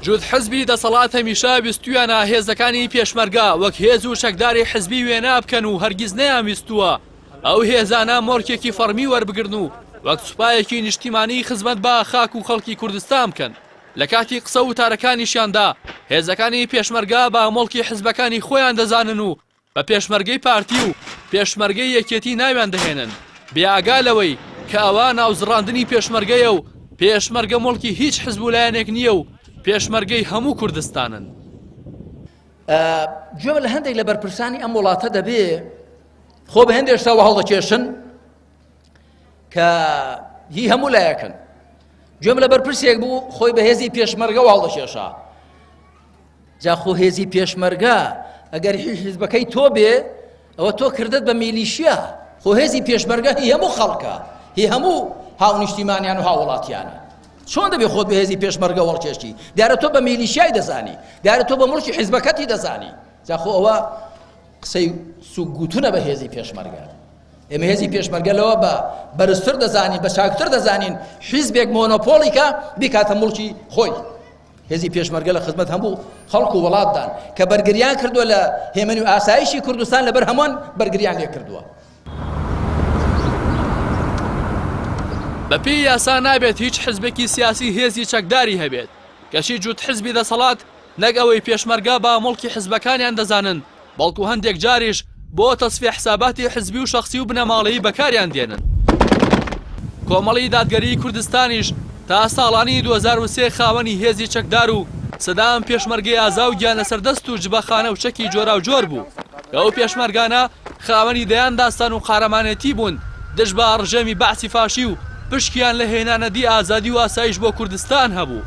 جوت حزبی دەسەڵات هەمیشە ویستویانە هێزەکانی پێشمەرگە وەک هێز و شەکداری حزبی وێنە بکەن و هەرگیز نەیانویستووە ئەو هێزانە مۆرکێکی فەرمی وەربگرن و وەک سوپایەکی نیشتیمانی خزمەت بە خاک و خەڵکی کوردستان بکەن. لە کاتی قسە و تارەکانیشیاندا هێزەکانی پێشمەرگە بە مڵکی حزبەکانی خۆیان دەزانن و بە پێشمەرگەی پارتی و پێشمەرگەی یەکێتی ناویان دەهێنن بێئاگا لەوەی کە ئەوە ناوزڕاندنی پێشمەرگەیە و پێشمەرگە مڵکی هیچ حزب و لایەنێک نییە و پێشمەرگەی هەموو کوردستانن. گوێ لە هەندێک لە بەرپرسانی ئەم وڵاتە دەبێ خۆ بە هەندێک شتەوە هەڵدەکێشن کە هی هەموو لایەکن. گوێم لە بەرپرسێک بوو خۆی بە هێزی پێشمەرگە هەڵدەکێشا. جا خۆ هێزی پێشمەرگە ئەگەر هیچ حزبەکەی تۆ بێ ئەوە تۆ کردت بە میلیشیا. خۆ هێزی پێشمەرگە هی هەموو خەڵکە هی هەموو هاونیشتیمانیان و هاوڵاتیانە. چۆن دەبێ خۆت بە هێزی پێشمەرگە وەڵکێشی؟ دیارە تۆ بە میلیشیای دەزانی، دیارە تۆ بە مڵکی حیزبەکەتی دەزانی. جا خۆ ئەوە قسەی سوگوتونە بە هێزی پێشمەرگە. ئێمە هێزی پێشمەرگە لەوە بە بەرزتر دەزانین، بە چاکتر دەزانین حیزبێک مۆنۆپۆلیکە بیکاتە مڵکی خۆی. هێزی پێشمەرگە لە خزمەت هەموو خەڵک و وڵاتدان کە بەرگریان کردووە لە هێمنی و ئاسایشی کوردستان لەبەر هەمووان بەرگریان لێ کردووە. بەپێی یاسا نابێت هیچ حزبێکی سیاسی هێزی چەکداری هەبێت کەشی جووت حزبی دەسەڵات نەک ئەوەی پێشمەرگە بە مڵکی حزبەکانیان دەزانن بەڵکو هەندێک جاریش بۆ تەسفیە حساباتی حزبی و شەخسی و بنەماڵەیی بەکاریان دێنن. کۆمەڵی دادگەری کوردستانیش تا ساڵانی 2003 خاوەنی هێزی چەکدار و سەدام پێشمەرگەی ئازا و گیانە سەردەست و جبەخانە و چەکی جۆرا و جۆر بوو. ئەو پێشمەرگانە خاوەنی دەیان داستان و قارەمانەتی بوون دژ بە ڕژەمی بەعسی فاشی و پشکیان لە هێنانەدی ئازادی و ئاسایش بۆ کوردستان هەبوو.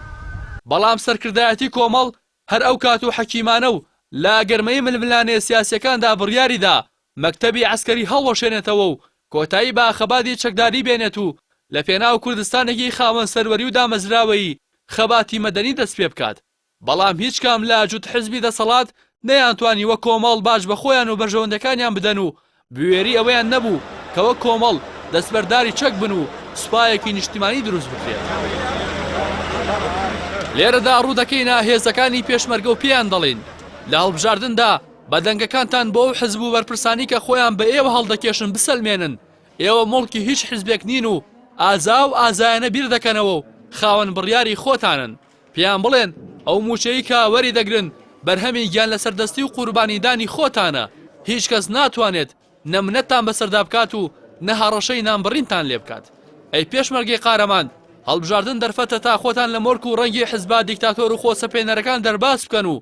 بەڵام سەرکردایەتی کۆمەڵ هەر ئەو کات و حەکیمانە و لا گەرمەی ململانێ سیاسیەکاندا بڕیاریدا مەکتەبی عەسکەری هەڵوەشێنێتەوە و کۆتایی بە خەباتی چەکداری بێنێت و لە پێناو کوردستانێکی خاوەن سەروەری و دامەزراوەیی خەباتی مەدەنی دەست پێ بکات. بەڵام هیچ کام لە جووت حزبی دەسەڵات نەیانتوانی وە کۆمەڵ باش بە خۆیان و بەرژەوەندەکانیان بدەن و بوێری ئەوەیان نەبوو کەوە کۆمەڵ دەستبەرداری چەک بن و سوپایەکی نیشتیمانی دروست بکرێت. لێرەدا ڕوودەکەینە هێزەکانی پێشمەرگە و پێیان دەڵێن لە هەڵبژاردندا بەدەنگەکانتان بۆ ئەو حزب و بەرپرسانی کە خۆیان بە ئێوە هەڵدەکێشن بسەلمێنن. ئێوە مڵکی هیچ حزبێک نین و ئازا و ئازایەنە بیر دەکەنەوە و خاوەن بڕیاری خۆتانن. پێیان بڵێن ئەو موچەی کە وەری دەگرن بەرهەمی گیان لە سەردەستی و قوربانیدانی خۆتانە. هیچ کەس ناتوانێت نەمنەتان بەسەردا بکات و نەهاڕەشەی نامبڕینتان لێ بکات. ئەی پێشمەرگەی قارەمان هەڵبژاردن دەرفەتە تا خۆتان لە مۆرک و ڕەنگی حزبا دیکتاتۆر و خۆسەپێنەرەکان دەرباس بکەن و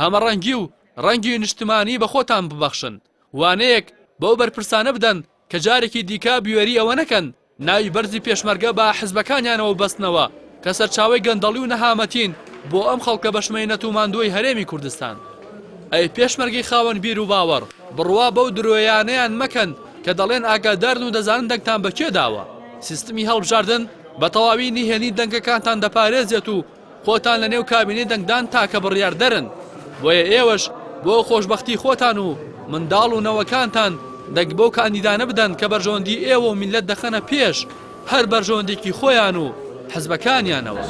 هەمە ڕەنگی و ڕەنگی نیشتمانی بە خۆتان ببەخشن. وانەیەک بەو بەرپرسانە بدەن کە جارێکی دیکە بیوێری ئەوە نەکەن ناوی بەرزی پێشمەرگە بە حزبەکانیانەوە بەستنەوە کە سەرچاوی گەندەڵی و نەهامەتین بۆ ئەم خەڵکە بەشمێنەت و ماندووی هەرێمی کوردستان. ئەی پێشمەرگەی خاوەن بیر و باوەڕ بڕوا بەو درۆیانەیان مەکەن کە دەڵێن ئاگادارن و دەزانن دەنگتان بەکێ داوە. سیستمی هەڵبژاردن بە تەواوی نهێنی دەنگەکانتان دەپارێزێت و خۆتان لە نێو کابینەی دەنگدان تاکە بڕیار دەرن. بۆیە ئێوەش بۆ خۆشبەختی خۆتان و منداڵ و نەوەکانتان دەنگ بۆ کاندیدانە بدەن کە بەرژەوەندی ئێوە و میلەت دەخەنە پێش هەر بەرژەوەندێکی خۆیان و حزبەکانیانەوە.